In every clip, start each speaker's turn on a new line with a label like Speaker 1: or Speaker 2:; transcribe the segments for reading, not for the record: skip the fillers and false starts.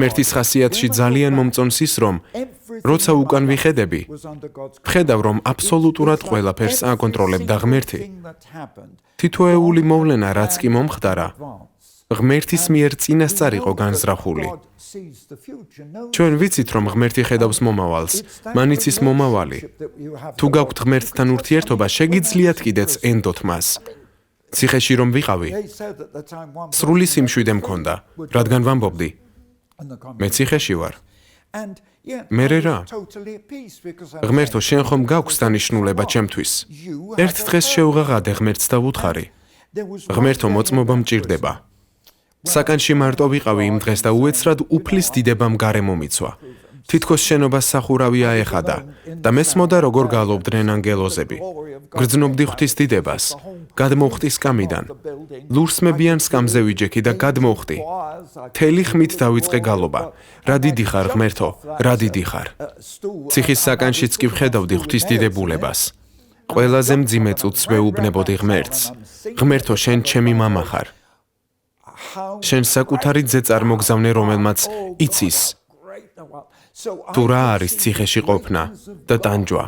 Speaker 1: ღმერთის ხასიათში ძალიან მომწონს ის, რომ როცა უკან ვიხედები, ვხედავ, რომ აბსოლუტურად ყველაფერს აკონტროლებდა ღმერთი. თითოეული მოვლენა, რაც კი მომხდარა, ღმერთის მიერ წინასწარ იყო განზრახული. ჩვენ ვიცით, რომ ღმერთი ხედავს მომავალს, მან იცის მომავალი. თუ გაქვთ ღმერთთან ურთიერთობა, შეგიძლიათ კიდეც ენდოთ მას. ციხეში რომ ვიყავი, სრული სიმშვიდე მქონდა, რადგან ვამბობდი, მე ციხეში ვარ. მერე რა? ღმერთო, შენ ხომ გაქვს დანიშნულება ჩემთვის. ერთ დღეს შევღაღადე ღმერთს და ვუთხარი. ღმერთო, მოწმობა მჭირდება. საკანში მარტო ვიყავი იმ დღეს და უეცრად უფლის დიდებამ გარემო მიცვა. თითქოს შენობას სახურავი აეხადა და მესმოდა როგორ გალობდნენ ანგელოზები. გრძნობდი ღვთის დიდებას, გადმოვხდი სკამიდან. ლურსმებიან სკამზე ვიჯექი და გადმოვხდი. მთელი ხმით დავიწყე გალობა. რა დიდი ხარ, ღმერთო, რა დიდი ხარ. ციხის საკანშიც კი ვხედავდი ღვთის დიდებულებას. ყველაზე მძიმე წუთს ვეუბნებოდი ღმერთს. ღმერთო, შენ ჩემი მამა ხარ. შენ საკუთარი ძე წარმოგზავნე, რომელმაც იცის თუ რა არის ციხეში ყოფნა და ტანჯვა.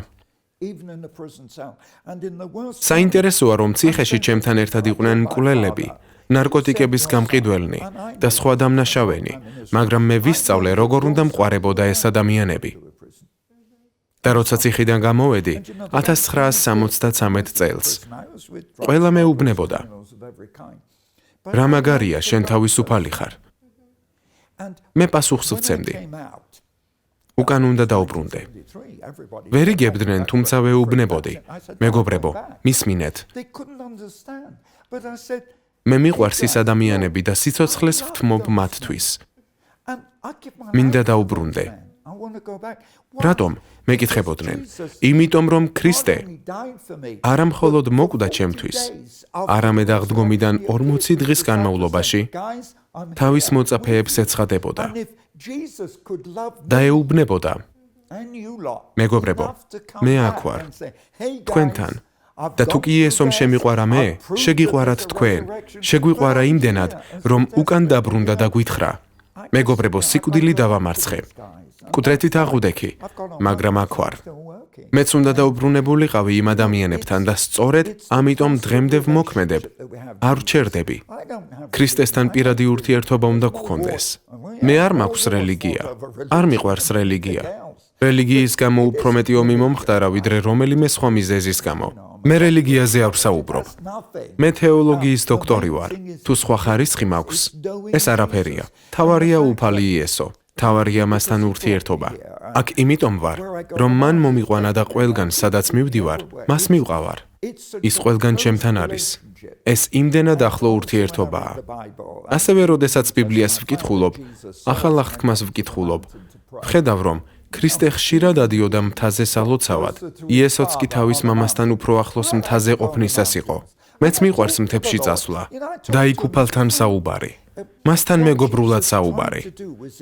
Speaker 1: საინტერესოა, რომ ციხეში ჩემთან ერთად იყვნენ მკვლელები, ნარკოტიკების გამყიდველნი და სხვა დამნაშავენი, მაგრამ მე ვისწავლე, როგორ უნდა მყარებოდა ეს ადამიანები. და როცა ციხიდან გამოვედი, 1973 წელს, ყველა მეუბნებოდა, რა მაგარია, შენ თავისუფალი ხარ. მე პასუხს ვცემდი. უკან უნდა დაუბრუნდე. ვერ იგებდნენ, თუმცა ვეუბნებოდი. მეგობრებო, მისმინეთ. მე მიყვარს ის ადამიანები და სიცოცხლეს ვთმობ მათთვის. მინდა დაუბრუნდე. რატომ? მეკითხებოდნენ. იმიტომ რომ ქრისტე არა მხოლოდ მოკვდა ჩემთვის, არამედ აღდგომიდან 40 დღის განმავლობაში თავის მოწაფეებს ეცხადებოდა და ეუბნებოდა. მეგობრებო, მე აქ ვარ, თქვენთან. და თუ კი ესომ შემიყვარა მე, შეგიყვარათ თქვენ, შეგვიყვარა იმდენად, რომ უკან დაბრუნდა და გვითხრა. მეგობრებო, სიკვდილი დავამარცხე. კუდრეთით აღვდექი, მაგრამ აქ ვარ. მეც უნდა დაუბრუნებულიყავი იმ ადამიანებთან და სწორედ ამიტომ დღემდე ვმოქმედებ, არ ვჩერდები. ქრისტესთან პირადი ურთიერთობა უნდა გქონდეს. მე არ მაქვს რელიგია, არ მიყვარს რელიგია. რელიგიის გამო უფრო მეტი ომი მომხდარა, ვიდრე რომელიმე სხვა მიზეზის გამო. მე რელიგიაზე არ ვსაუბრობ. მე თეოლოგიის დოქტორი ვარ. თუ სხვა ხარისხი მაქვს, ეს არაფერია. თავარია უფალი იესო. თავარია მასთან ურთიერთობა. აქ იმიტომ ვარ, რომ მან მომიყვანა და ყველგან სადაც მივდივარ, მას მივყავარ. ის ყველგან ჩემთან არის. ეს იმდენად ახლო ურთიერთობაა. ასევე, როდესაც ბიბლიას ვკითხულობ, ახალ აღთქმას ვკითხულობ, ვხედავ, რომ ქრისტე ხშირად ადიოდა მთაზე სალოცავად, იესოც კი თავის მამასთან უფრო ახლოს მთაზე ყოფნისას იყო. მეც მიყვარს მთებში წასვლა და იქ უფალთან საუბარი. მასთან მეგობრულად საუბარი.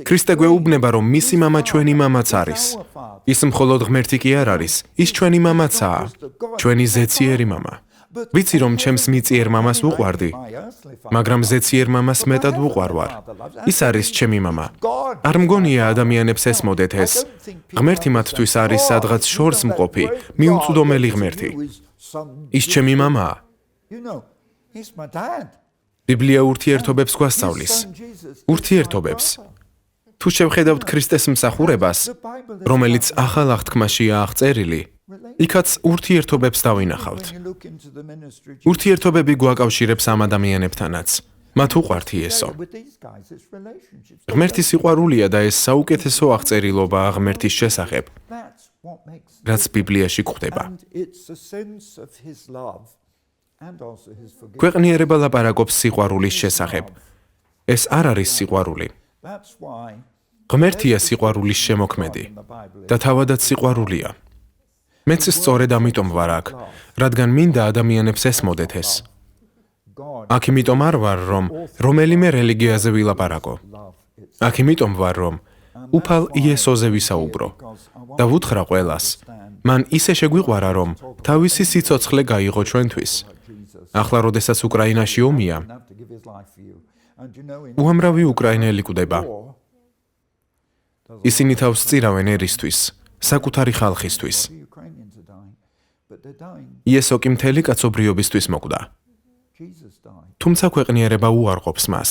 Speaker 1: ქრისტე გვეუბნება, რომ მისი მამა ჩვენი მამაც არის. ის მხოლოდ ღმერთი კი არ არის, ის ჩვენი მამაცაა, ჩვენი ზეციერი მამა. ვიცი, რომ ჩემს მიწიერ მამას ვუყვარდი, მაგრამ ზეციერ მამას მეტად ვუყვარ ვარ. ის არის ჩემი მამა. არ მგონია ადამიანებს ესმოდეთ ეს. ღმერთი მათთვის არის სადღაც შორს მყოფი, მიუწვდომელი ღმერთი. ის ჩემი მამაა. ბიბლია ურთიერთობებს გვასწავლის. ურთიერთობებს. თუ შევხედავთ ქრისტეს მსახურებას, რომელიც ახალ აღთქმაშია აღწერილი, იქაც ურთიერთობებს დავინახავთ. ურთიერთობები გვაკავშირებს ამ ადამიანებთანაც. მათ უყვართ იესო. ღმერთის სიყვარულია და ეს საუკეთესო აღწერილობაა ღმერთის შესახებ, რაც ბიბლიაში გვხვდება. ქვეყნიერება ლაპარაკობს სიყვარულის შესახებ. ეს არ არის სიყვარული. ღმერთია სიყვარულის შემოქმედი და თავადაც სიყვარულია. მეც სწორედ ამიტომ ვარ აქ, რადგან მინდა ადამიანებს ესმოდეთ ეს. აქ იმიტომ არ ვარ, რომ რომელიმე რელიგიაზე ვილაპარაკო. აქ იმიტომ ვარ, რომ უფალ იესოზე ვისაუბრო და ვუთხრა ყველას. მან ისე შეგვიყვარა, რომ თავისი სიცოცხლე გაიღო ჩვენთვის. ახლა, როდესაც უკრაინაში ომია, უამრავი უკრაინელი კვდება. ისინი თავს სწირავენ ერისთვის, საკუთარი ხალხისთვის. იესო კი მთელი კაცობრიობისთვის მოკვდა. თუმცა ქვეყნიერება უარყოფს მას.